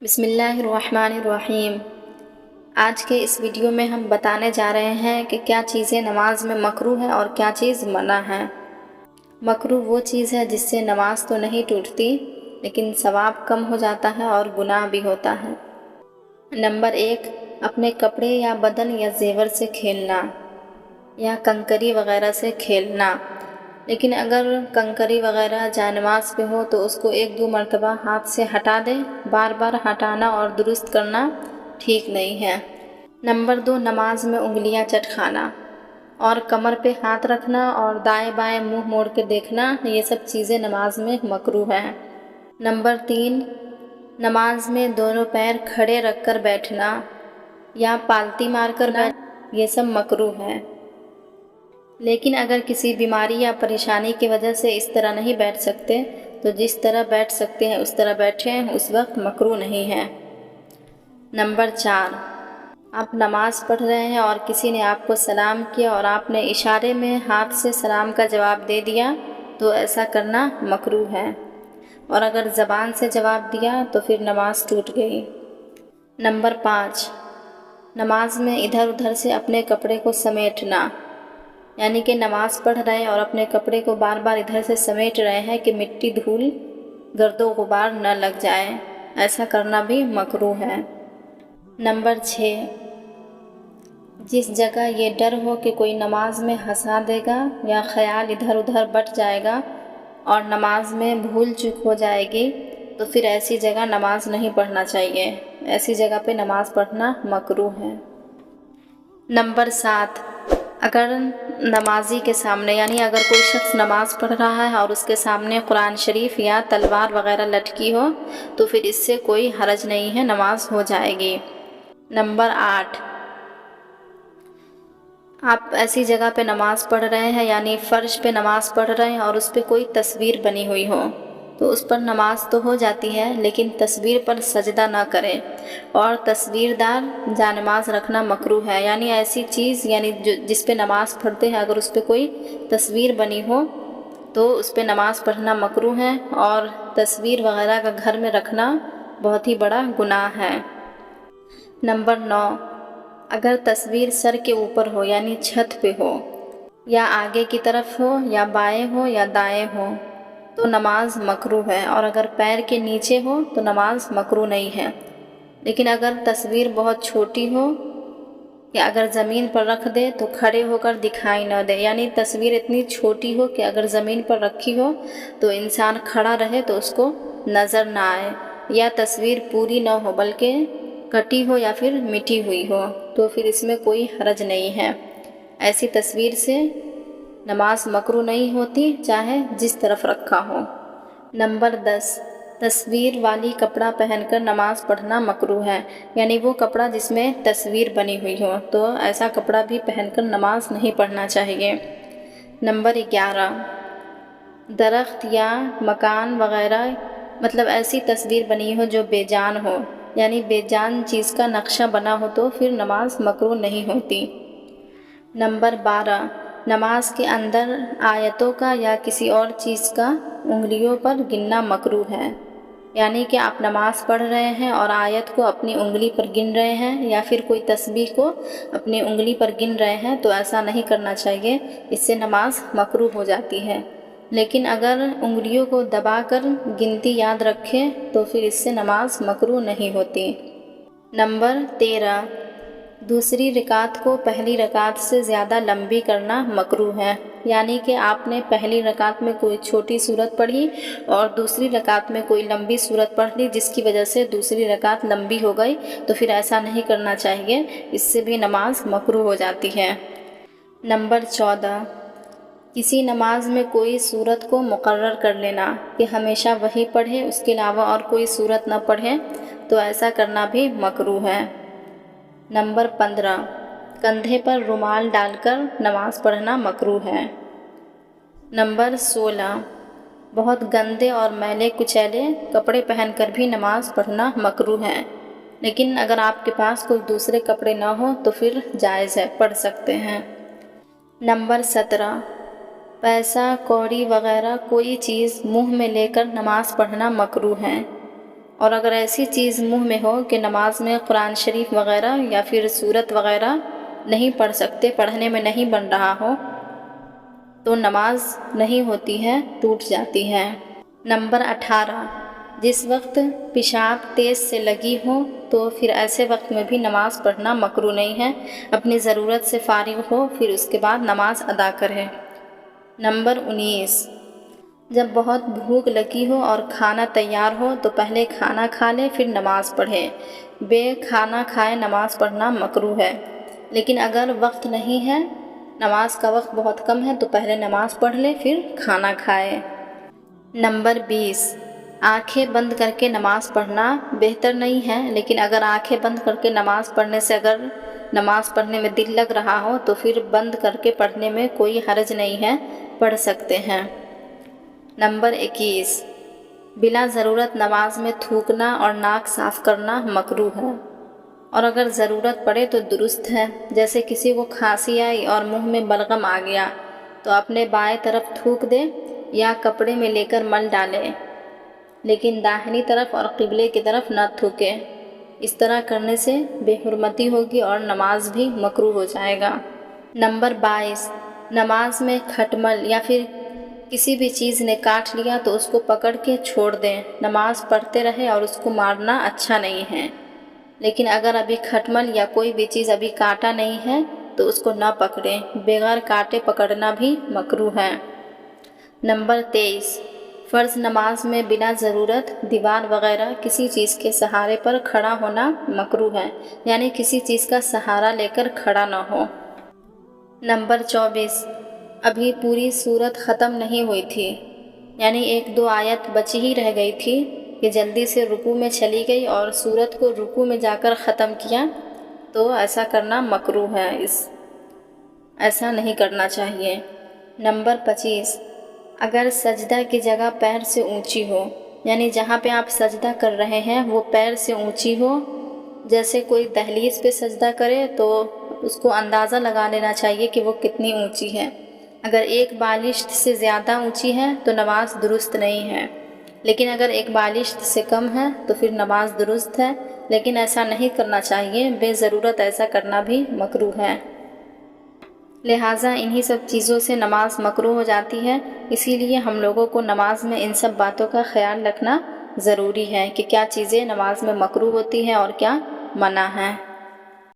بسم اللہ الرحمن الرحیم۔ آج کے اس ویڈیو میں ہم بتانے جا رہے ہیں کہ کیا چیزیں نماز میں مکروہ ہیں اور کیا چیز منع ہے۔ مکروہ وہ چیز ہے جس سے نماز تو نہیں ٹوٹتی لیکن ثواب کم ہو جاتا ہے اور گناہ بھی ہوتا ہے۔ نمبر 1، اپنے کپڑے یا بدن یا زیور سے کھیلنا یا کنکری وغیرہ سے کھیلنا۔ لیکن اگر کنکری وغیرہ جائے نماز پہ ہو تو اس کو 1-2 مرتبہ ہاتھ سے ہٹا دے۔ بار بار ہٹانا اور درست کرنا ٹھیک نہیں ہے۔ نمبر 2، نماز میں انگلیاں چٹکانا اور کمر پہ ہاتھ رکھنا اور دائیں بائیں منہ موڑ کے دیکھنا، یہ سب چیزیں نماز میں مکروہ ہیں۔ نمبر 3، نماز میں دونوں پیر کھڑے رکھ کر بیٹھنا یا پالتی مار کر بیٹھنا، یہ سب مکروہ ہے۔ لیکن اگر کسی بیماری یا پریشانی کی وجہ سے اس طرح نہیں بیٹھ سکتے تو جس طرح بیٹھ سکتے ہیں اس طرح بیٹھیں، اس وقت مکروہ نہیں ہے۔ نمبر 4، آپ نماز پڑھ رہے ہیں اور کسی نے آپ کو سلام کیا اور آپ نے اشارے میں ہاتھ سے سلام کا جواب دے دیا تو ایسا کرنا مکروہ ہے، اور اگر زبان سے جواب دیا تو پھر نماز ٹوٹ گئی۔ نمبر 5، نماز میں ادھر ادھر سے اپنے کپڑے کو سمیٹنا، یعنی کہ نماز پڑھ رہے ہیں اور اپنے کپڑے کو بار بار ادھر سے سمیٹ رہے ہیں کہ مٹی دھول گرد و غبار نہ لگ جائے، ایسا کرنا بھی مکروہ ہے۔ نمبر 6، جس جگہ یہ ڈر ہو کہ کوئی نماز میں ہنسا دے گا یا خیال ادھر ادھر بٹ جائے گا اور نماز میں بھول چوک ہو جائے گی تو پھر ایسی جگہ نماز نہیں پڑھنا چاہیے، ایسی جگہ پہ نماز پڑھنا مکروہ ہے۔ نمبر 7، اگر نمازی کے سامنے، یعنی اگر کوئی شخص نماز پڑھ رہا ہے اور اس کے سامنے قرآن شریف یا تلوار وغیرہ لٹکی ہو تو پھر اس سے کوئی حرج نہیں ہے، نماز ہو جائے گی۔ نمبر 8، آپ ایسی جگہ پہ نماز پڑھ رہے ہیں، یعنی فرش پہ نماز پڑھ رہے ہیں اور اس پہ کوئی تصویر بنی ہوئی ہو تو اس پر نماز تو ہو جاتی ہے لیکن تصویر پر سجدہ نہ کریں، اور تصویردار جانماز رکھنا مکروہ ہے، یعنی ایسی چیز یعنی جس پہ نماز پڑھتے ہیں اگر اس پہ کوئی تصویر بنی ہو تو اس پہ نماز پڑھنا مکروہ ہے، اور تصویر وغیرہ کا گھر میں رکھنا بہت ہی بڑا گناہ ہے۔ نمبر 9، اگر تصویر سر کے اوپر ہو یعنی چھت پہ ہو یا آگے کی طرف ہو یا بائیں ہو یا دائیں ہو تو نماز مکروہ ہے، اور اگر پیر کے نیچے ہو تو نماز مکروہ نہیں ہے۔ لیکن اگر تصویر بہت چھوٹی ہو یا اگر زمین پر رکھ دے تو کھڑے ہو کر دکھائی نہ دے، یعنی تصویر اتنی چھوٹی ہو کہ اگر زمین پر رکھی ہو تو انسان کھڑا رہے تو اس کو نظر نہ آئے، یا تصویر پوری نہ ہو بلکہ کٹی ہو یا پھر مٹی ہوئی ہو تو پھر اس میں کوئی حرج نہیں ہے۔ ایسی تصویر سے نماز مکروہ نہیں ہوتی چاہے جس طرف رکھا ہو۔ نمبر 10، تصویر والی کپڑا پہن کر نماز پڑھنا مکروہ ہے، یعنی وہ کپڑا جس میں تصویر بنی ہوئی ہو تو ایسا کپڑا بھی پہن کر نماز نہیں پڑھنا چاہیے۔ نمبر 11، درخت یا مکان وغیرہ مطلب ایسی تصویر بنی ہو جو بے جان ہو، یعنی بے جان چیز کا نقشہ بنا ہو تو پھر نماز مکروہ نہیں ہوتی۔ نمبر 12، نماز کے اندر آیتوں کا یا کسی اور چیز کا انگلیوں پر گننا مکروہ ہے، یعنی کہ آپ نماز پڑھ رہے ہیں اور آیت کو اپنی انگلی پر گن رہے ہیں یا پھر کوئی تسبیح کو اپنی انگلی پر گن رہے ہیں تو ایسا نہیں کرنا چاہیے، اس سے نماز مکروہ ہو جاتی ہے۔ لیکن اگر انگلیوں کو دبا کر گنتی یاد رکھیں تو پھر اس سے نماز مکروہ نہیں ہوتی۔ نمبر 13، دوسری رکعت کو پہلی رکعت سے زیادہ لمبی کرنا مکروہ ہے، یعنی کہ آپ نے پہلی رکعت میں کوئی چھوٹی سورت پڑھی اور دوسری رکعت میں کوئی لمبی سورت پڑھ لی جس کی وجہ سے دوسری رکعت لمبی ہو گئی تو پھر ایسا نہیں کرنا چاہیے، اس سے بھی نماز مکروہ ہو جاتی ہے۔ نمبر 14، کسی نماز میں کوئی سورت کو مقرر کر لینا کہ ہمیشہ وہی پڑھے، اس کے علاوہ اور کوئی سورت نہ پڑھے تو ایسا کرنا بھی مکروہ ہے۔ نمبر 15، کندھے پر رومال ڈال کر نماز پڑھنا مکروہ ہے۔ نمبر 16، بہت گندے اور میلے کچیلے کپڑے پہن کر بھی نماز پڑھنا مکروہ ہے، لیکن اگر آپ کے پاس کوئی دوسرے کپڑے نہ ہوں تو پھر جائز ہے، پڑھ سکتے ہیں۔ نمبر 17، پیسہ کوڑی وغیرہ کوئی چیز منہ میں لے کر نماز پڑھنا مکروہ ہے، اور اگر ایسی چیز منہ میں ہو کہ نماز میں قرآن شریف وغیرہ یا پھر سورت وغیرہ نہیں پڑھ سکتے، پڑھنے میں نہیں بن رہا ہو، تو نماز نہیں ہوتی ہے، ٹوٹ جاتی ہے۔ نمبر 18، جس وقت پیشاب تیز سے لگی ہو تو پھر ایسے وقت میں بھی نماز پڑھنا مکروہ نہیں ہے۔ اپنی ضرورت سے فارغ ہو پھر اس کے بعد نماز ادا کرے۔ نمبر 19، جب بہت بھوک لگی ہو اور کھانا تیار ہو تو پہلے کھانا کھا لے پھر نماز پڑھے۔ بے کھانا کھائے نماز پڑھنا مکروہ ہے، لیکن اگر وقت نہیں ہے، نماز کا وقت بہت کم ہے، تو پہلے نماز پڑھ لے پھر کھانا کھائے۔ نمبر 20، آنکھیں بند کر کے نماز پڑھنا بہتر نہیں ہے، لیکن اگر آنکھیں بند کر کے نماز پڑھنے سے اگر نماز پڑھنے میں دل لگ رہا ہو تو پھر بند کر کے پڑھنے میں کوئی حرج نہیں ہے، پڑھ سکتے ہیں۔ نمبر 21، بلا ضرورت نماز میں تھوکنا اور ناک صاف کرنا مکروہ ہے، اور اگر ضرورت پڑے تو درست ہے۔ جیسے کسی کو کھانسی آئی اور منہ میں بلغم آ گیا تو اپنے بائیں طرف تھوک دے یا کپڑے میں لے کر مل ڈالے، لیکن داہنی طرف اور قبلے کی طرف نہ تھوکے۔ اس طرح کرنے سے بے حرمتی ہوگی اور نماز بھی مکروہ ہو جائے گا۔ نمبر 22، نماز میں کھٹمل یا پھر کسی بھی چیز نے کاٹ لیا تو اس کو پکڑ کے چھوڑ دیں۔ نماز پڑھتے رہے اور اس کو مارنا اچھا نہیں ہے، لیکن اگر ابھی کھٹمل یا کوئی بھی چیز ابھی کاٹا نہیں ہے تو اس کو نہ پکڑیں۔ بغیر کاٹے پکڑنا بھی مکروہ ہے۔ نمبر 23، فرض نماز میں بنا ضرورت دیوار وغیرہ کسی چیز کے سہارے پر کھڑا ہونا مکروہ ہے، یعنی کسی چیز کا سہارا لے کر کھڑا نہ ہو۔ نمبر 24، ابھی پوری سورت ختم نہیں ہوئی تھی، یعنی 1-2 آیت بچی ہی رہ گئی تھی کہ جلدی سے رکوع میں چلی گئی اور سورت کو رکوع میں جا کر ختم کیا، تو ایسا کرنا مکروہ ہے، ایسا نہیں کرنا چاہیے۔ نمبر 25، اگر سجدہ کی جگہ پیر سے اونچی ہو، یعنی جہاں پہ آپ سجدہ کر رہے ہیں وہ پیر سے اونچی ہو، جیسے کوئی دہلیز پہ سجدہ کرے تو اس کو اندازہ لگا لینا چاہیے کہ وہ کتنی اونچی ہے۔ اگر 1 بالشت سے زیادہ اونچی ہے تو نماز درست نہیں ہے، لیکن اگر 1 بالشت سے کم ہے تو پھر نماز درست ہے، لیکن ایسا نہیں کرنا چاہیے، بے ضرورت ایسا کرنا بھی مکروہ ہے۔ لہٰذا انہی سب چیزوں سے نماز مکروہ ہو جاتی ہے، اسی لیے ہم لوگوں کو نماز میں ان سب باتوں کا خیال رکھنا ضروری ہے کہ کیا چیزیں نماز میں مکروہ ہوتی ہیں اور کیا منع ہے۔